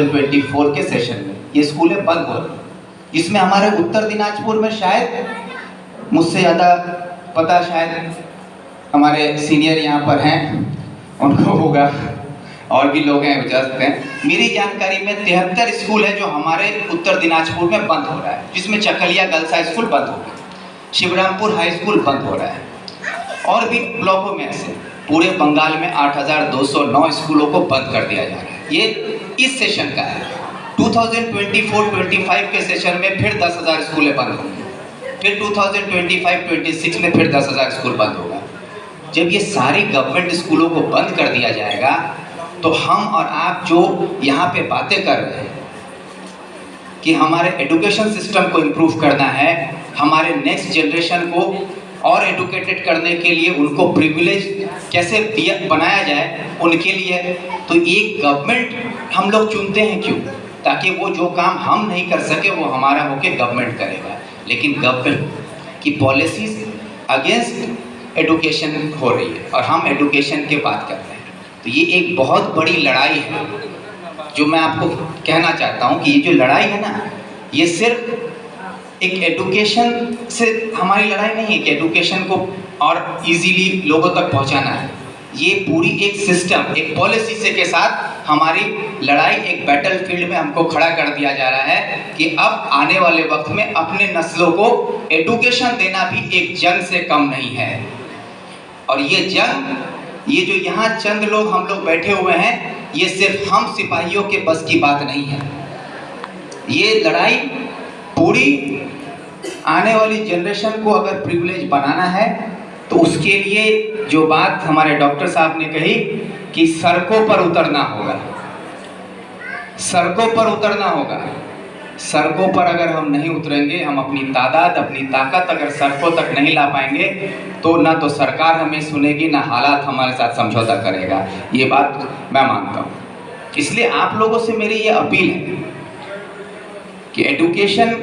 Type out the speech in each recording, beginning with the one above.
2024 के सेशन में ये स्कूलें बंद हो रही। इसमें हमारे उत्तर दिनाजपुर में शायद मुझसे ज़्यादा पता शायद हमारे सीनियर यहाँ पर हैं उनको होगा, और भी लोग हैं बता सकते हैं। मेरी जानकारी में 73 स्कूल है जो हमारे उत्तर दिनाजपुर में बंद हो रहा है, जिसमें चकलिया गर्ल्स हाई स्कूल बंद हो रहा है, शिवरामपुर हाई स्कूल बंद हो रहा है, और भी ब्लॉकों में ऐसे पूरे बंगाल में 8,209 स्कूलों को बंद कर दिया जा रहा है। ये इस सेशन का है। 2024-25 के सेशन में फिर 10,000 स्कूलें बंद होंगी, फिर 2025-26 में फिर 10,000 स्कूल बंद होगा। जब ये सारी गवर्नमेंट स्कूलों को बंद कर दिया जाएगा तो हम और आप जो यहाँ पे बातें कर रहे हैं कि हमारे एजुकेशन सिस्टम को इम्प्रूव करना है, हमारे नेक्स्ट जनरेशन को और एडुकेटेड करने के लिए उनको प्रिविलेज कैसे बनाया जाए उनके लिए, तो एक गवर्नमेंट हम लोग चुनते हैं क्यों? ताकि वो जो काम हम नहीं कर सके वो हमारा होके गवर्नमेंट करेगा। लेकिन गवर्नमेंट की पॉलिसीज अगेंस्ट एडुकेशन हो रही है और हम एडुकेशन की बात कर रहे हैं। तो ये एक बहुत बड़ी लड़ाई है जो मैं आपको कहना चाहता हूँ कि ये जो लड़ाई है ना, ये सिर्फ एक एडुकेशन से हमारी लड़ाई नहीं है कि एडुकेशन को और इजीली लोगों तक पहुंचाना है। ये पूरी एक सिस्टम, एक पॉलिसी से के साथ हमारी लड़ाई एक बैटलफील्ड में हमको खड़ा कर दिया जा रहा है कि अब आने वाले वक्त में अपने नस्लों को एडुकेशन देना भी एक जंग से कम नहीं है। और ये जंग, ये जो यहाँ चंद लोग हम लोग बैठे हुए हैं, ये सिर्फ हम सिपाहियों के बस की बात नहीं है। ये लड़ाई पूरी आने वाली जनरेशन को अगर प्रिविलेज बनाना है तो उसके लिए जो बात हमारे डॉक्टर साहब ने कही कि सड़कों पर उतरना होगा, सड़कों पर उतरना होगा। सड़कों पर अगर हम नहीं उतरेंगे, हम अपनी तादाद, अपनी ताकत अगर सड़कों तक नहीं ला पाएंगे तो ना तो सरकार हमें सुनेगी, ना हालात हमारे साथ समझौता करेगा। ये बात मैं मानता हूँ। इसलिए आप लोगों से मेरी ये अपील है कि एडुकेशन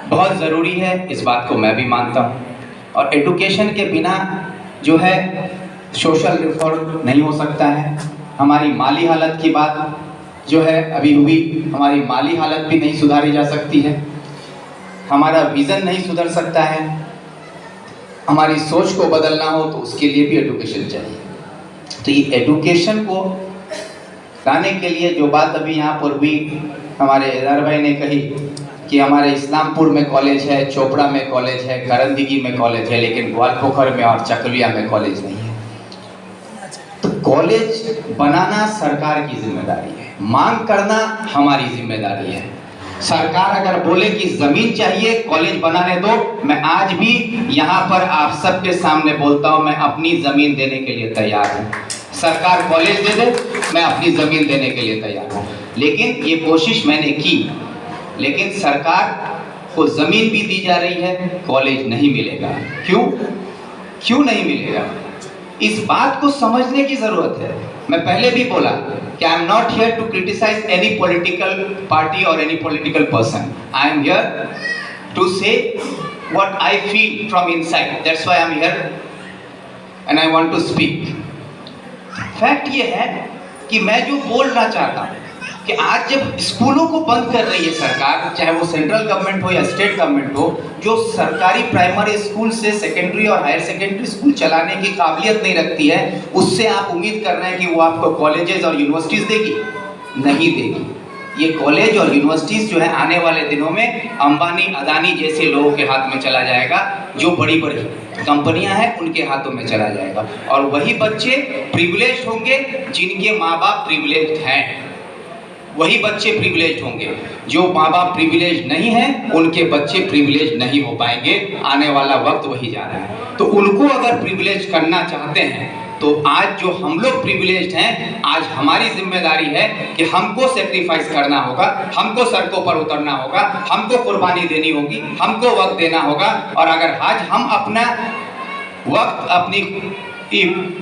बहुत ज़रूरी है, इस बात को मैं भी मानता हूँ। और एडुकेशन के बिना जो है सोशल रिफॉर्म नहीं हो सकता है। हमारी माली हालत की बात जो है अभी हुई, हमारी माली हालत भी नहीं सुधारी जा सकती है, हमारा विज़न नहीं सुधर सकता है। हमारी सोच को बदलना हो तो उसके लिए भी एडुकेशन चाहिए। तो ये एडुकेशन को लाने के लिए जो बात अभी यहाँ पर भी हमारे इधर भाई ने कही कि हमारे इस्लामपुर में कॉलेज है, चोपड़ा में कॉलेज है, करंदगी में कॉलेज है, लेकिन ग्वालपोखर में और चकलिया में कॉलेज नहीं है। तो कॉलेज बनाना सरकार की जिम्मेदारी है, मांग करना हमारी जिम्मेदारी है। सरकार अगर बोले कि जमीन चाहिए कॉलेज बनाने दो, मैं आज भी यहाँ पर आप सबके सामने बोलता हूँ, मैं अपनी जमीन देने के लिए तैयार हूँ। सरकार कॉलेज दे दे, मैं अपनी जमीन देने के लिए तैयार हूँ। लेकिन ये कोशिश मैंने की, लेकिन सरकार को जमीन भी दी जा रही है, कॉलेज नहीं मिलेगा। क्यों नहीं मिलेगा? इस बात को समझने की जरूरत है। मैं पहले भी बोला कि I am not here to criticise any political party और any political person. I am here to say what I feel from inside, that's why I am here and I want to speak. Fact ये है कि मैं जो बोलना चाहता हूँ कि आज जब स्कूलों को बंद कर रही है सरकार, चाहे वो सेंट्रल गवर्नमेंट हो या स्टेट गवर्नमेंट हो, जो सरकारी प्राइमरी स्कूल से सेकेंडरी और हायर सेकेंडरी स्कूल चलाने की काबिलियत नहीं रखती है, उससे आप उम्मीद कर रहे हैं कि वो आपको कॉलेजेस और यूनिवर्सिटीज़ देगी? नहीं देगी। ये कॉलेज और यूनिवर्सिटीज़ जो है आने वाले दिनों में अंबानी, अदानी जैसे लोगों के हाथ में चला जाएगा, जो बड़ी बड़ी कंपनियां हैं उनके हाथों में चला जाएगा। और वही बच्चे प्रिविलेज्ड होंगे जिनके माँ बाप प्रिविलेज्ड हैं, वही बच्चे प्रिविलेज होंगे। जो माँ बाप प्रिविलेज नहीं हैं उनके बच्चे प्रिविलेज नहीं हो पाएंगे। आने वाला वक्त वही जा रहा है। तो उनको अगर प्रिविलेज करना चाहते हैं तो आज जो हम लोग प्रिविलेज्ड हैं, आज हमारी जिम्मेदारी है कि हमको सेक्रीफाइस करना होगा, हमको सड़कों पर उतरना होगा, हमको कुर्बानी देनी होगी, हमको वक्त देना होगा। और अगर आज हम अपना वक्त अपनी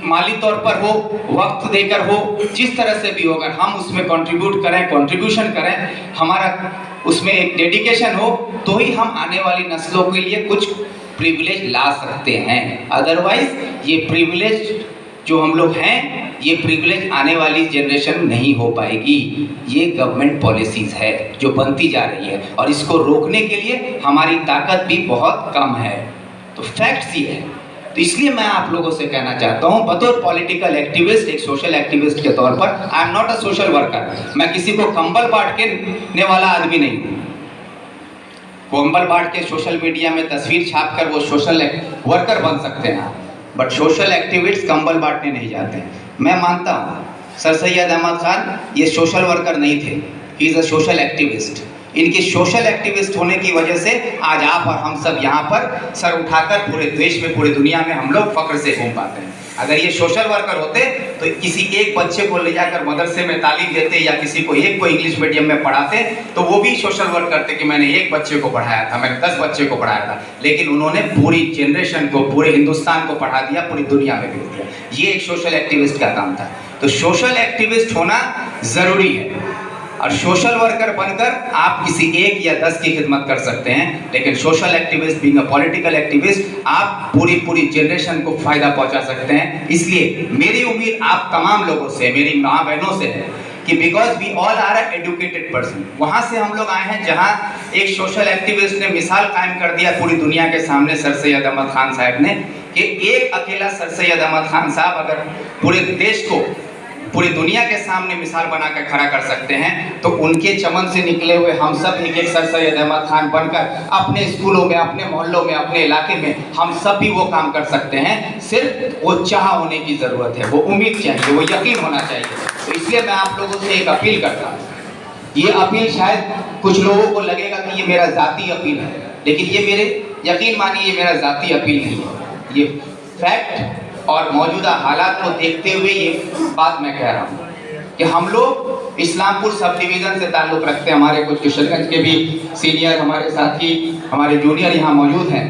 माली तौर पर हो, वक्त देकर हो, जिस तरह से भी होगा, हम उसमें कंट्रीब्यूशन करें, हमारा उसमें एक डेडिकेशन हो, तो ही हम आने वाली नस्लों के लिए कुछ प्रिविलेज ला सकते हैं। अदरवाइज ये प्रिविलेज जो हम लोग हैं ये प्रिविलेज आने वाली जनरेशन में नहीं हो पाएगी। ये गवर्नमेंट पॉलिसीज है जो बनती जा रही है और इसको रोकने के लिए हमारी ताकत भी बहुत कम है। तो फैक्ट्स ये है। तो इसलिए मैं आप लोगों से कहना चाहता हूं, बतौर पॉलिटिकल एक्टिविस्ट, एक सोशल एक्टिविस्ट के तौर पर, आई am not a social worker. मैं किसी को कंबल बांटने वाला आदमी नहीं हूं। कंबल बांट के सोशल मीडिया में तस्वीर छाप कर वो सोशल वर्कर बन सकते हैं, बट सोशल एक्टिविस्ट कंबल बांटने नहीं जाते हैं। मैं मानता हूँ सर सैयद अहमद खान ये सोशल वर्कर नहीं थे, he is a social activist. इनके सोशल एक्टिविस्ट होने की वजह से आज आप और हम सब यहाँ पर सर उठाकर पूरे देश में, पूरे दुनिया में हम लोग फख्र से घूम पाते हैं। अगर ये सोशल वर्कर होते तो किसी एक बच्चे को ले जाकर मदरसे में तालीम देते या किसी को एक को इंग्लिश मीडियम में पढ़ाते तो वो भी सोशल वर्क करते कि मैंने एक बच्चे को पढ़ाया था, मैंने 10 बच्चे को पढ़ाया था। लेकिन उन्होंने पूरी जनरेशन को, पूरे हिंदुस्तान को पढ़ा दिया, पूरी दुनिया में भेज दिया। ये एक सोशल एक्टिविस्ट का काम था। तो सोशल एक्टिविस्ट होना ज़रूरी है और सोशल वर्कर बनकर आप किसी एक या 10 की खिदमत कर सकते हैं, लेकिन social activist, being a political activist, आप पूरी जनरेशन को फायदा पहुंचा सकते हैं। इसलिए मेरी उम्मीद आप तमाम लोगों से, मेरी माँ बहनों से है कि because we all are a educated person, वहाँ से हम लोग आए हैं जहाँ एक सोशल एक्टिविस्ट ने मिसाल कायम कर दिया पूरी दुनिया के सामने, सर सैयद अहमद खान साहब ने, कि एक अकेला सर सैयद अहमद खान साहब अगर पूरे देश को, पूरी दुनिया के सामने मिसाल बनाकर खड़ा कर सकते हैं, तो उनके चमन से निकले हुए हम सब एक एक सर सैयद अहमद खान बनकर अपने स्कूलों में, अपने मोहल्लों में, अपने इलाके में हम सब भी वो काम कर सकते हैं। सिर्फ वो चाह होने की ज़रूरत है, वो उम्मीद चाहिए, वो यकीन होना चाहिए। तो इसलिए मैं आप लोगों से एक अपील करता हूँ। ये अपील शायद कुछ लोगों को लगेगा कि ये मेरा ज़ाती अपील है, लेकिन ये मेरे, यकीन मानिए, ये मेरा ज़ाती अपील नहीं है। ये फैक्ट और मौजूदा हालात को देखते हुए ये बात मैं कह रहा हूँ कि हम लोग इस्लामपुर सब डिवीज़न से ताल्लुक़ रखते हैं। हमारे कुछ किशनगंज के भी सीनियर, हमारे साथी, हमारे जूनियर यहाँ मौजूद हैं।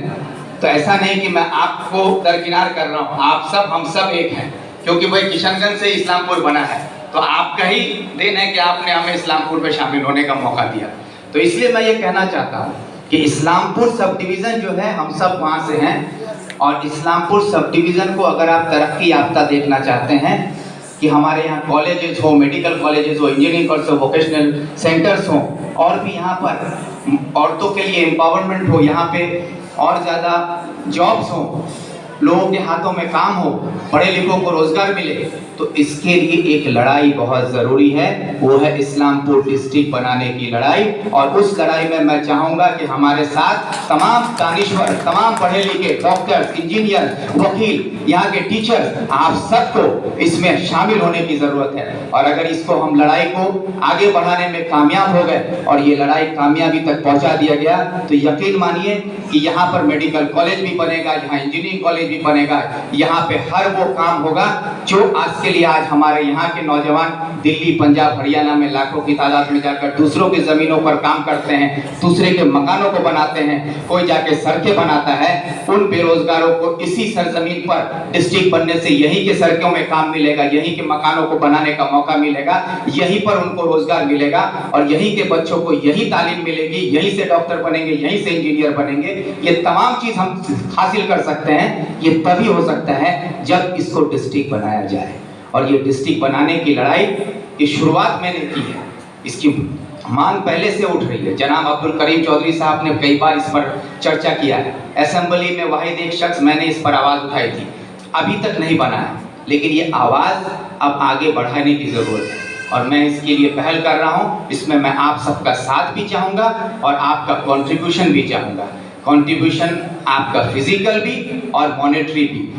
तो ऐसा नहीं कि मैं आपको दरकिनार कर रहा हूँ, आप सब, हम सब एक हैं, क्योंकि वही किशनगंज से इस्लामपुर बना है। तो आपका ही देन है कि आपने हमें इस्लामपुर में शामिल होने का मौका दिया। तो इसलिए मैं ये कहना चाहता हूँ कि इस्लामपुर सब डिवीज़न जो है, हम सब वहाँ से हैं। और इस्लामपुर सब डिवीज़न को अगर आप तरक्की याफ्ता देखना चाहते हैं कि हमारे यहाँ कॉलेजेस हो, मेडिकल कॉलेजेस हो, इंजीनियरिंग कॉलेज हो, वोकेशनल सेंटर्स हो, और भी यहाँ पर औरतों के लिए एम्पावरमेंट हो, यहाँ पे और ज़्यादा जॉब्स हो, लोगों के हाथों में काम हो, पढ़े लिखों को रोज़गार मिले, तो इसके लिए एक लड़ाई बहुत ज़रूरी है। वो है इस्लामपुर डिस्ट्रिक्ट बनाने की लड़ाई। और उस लड़ाई में मैं चाहूँगा कि हमारे साथ तमाम दानिश्वर, तमाम पढ़े लिखे डॉक्टर्स, इंजीनियर, वकील, यहाँ के टीचर्स, आप सबको इसमें शामिल होने की ज़रूरत है। और अगर इसको हम लड़ाई को आगे बढ़ाने में कामयाब हो गए और ये लड़ाई कामयाबी तक पहुँचा दिया गया, तो यकीन मानिए कि यहाँ पर मेडिकल कॉलेज भी बनेगा, यहाँ इंजीनियरिंग कॉलेज भी बनेगा, यहाँ पे हर वो काम होगा जो आज के लिए आज हमारे यहाँ के नौजवान दिल्ली, पंजाब, हरियाणा में लाखों की तादाद में जाकर दूसरों की ज़मीनों पर काम करते हैं, दूसरे के मकानों को बनाते हैं, कोई जाके सड़कें बनाता है। उन बेरोजगारों को इसी सरजमीन पर डिस्ट्रिक्ट बनने से यहीं के सड़कों में काम मिलेगा, यहीं के मकानों को बनाने का मौका मिलेगा, यहीं पर उनको रोजगार मिलेगा और यहीं के बच्चों को यही तालीम मिलेगी, यहीं से डॉक्टर बनेंगे, यहीं से इंजीनियर बनेंगे। ये तमाम चीज़ हम हासिल कर सकते हैं। ये तभी हो सकता है जब इसको डिस्ट्रिक्ट बनाया जाए। और ये डिस्ट्रिक्ट बनाने की लड़ाई की शुरुआत मैंने की है, इसकी मांग पहले से उठ रही है। जनाब अब्दुल करीम चौधरी साहब ने कई बार इस पर चर्चा किया है। असेंबली में वाहिद एक शख्स मैंने इस पर आवाज़ उठाई थी, अभी तक नहीं बना है, लेकिन ये आवाज़ अब आगे बढ़ाने की ज़रूरत है और मैं इसके लिए पहल कर रहा हूँ। इसमें मैं आप सबका साथ भी चाहूँगा और आपका कॉन्ट्रीब्यूशन भी चाहूँगा। कॉन्ट्रीब्यूशन आपका फिजिकल भी और मॉनेटरी भी,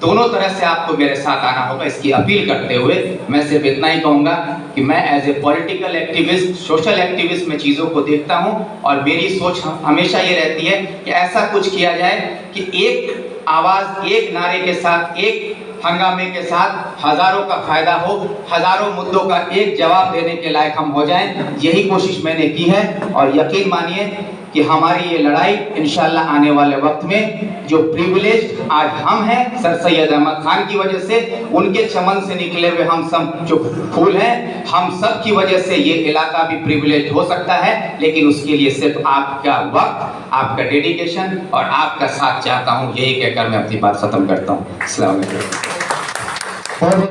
दोनों तरह से आपको मेरे साथ आना होगा। इसकी अपील करते हुए मैं सिर्फ इतना ही कहूँगा कि मैं as a political activist, social activist में चीज़ों को देखता हूँ और मेरी सोच हमेशा ये रहती है कि ऐसा कुछ किया जाए कि एक आवाज़, एक नारे के साथ, एक हंगामे के साथ हज़ारों का फ़ायदा हो, हज़ारों मुद्दों का एक जवाब देने के लायक हम हो जाएं। यही कोशिश मैंने की है और यकीन मानिए कि हमारी ये लड़ाई इंशाल्लाह आने वाले वक्त में, जो प्रिविलेज आज हम हैं सर सैयद अहमद खान की वजह से, उनके चमन से निकले हुए हम सब जो फूल हैं, हम सब की वजह से ये इलाका भी प्रिविलेज हो सकता है। लेकिन उसके लिए सिर्फ आपका वक्त, आपका डेडिकेशन और आपका साथ चाहता हूँ। यही कहकर मैं अपनी बात खत्म करता हूँ। अस्सलाम वालेकुम।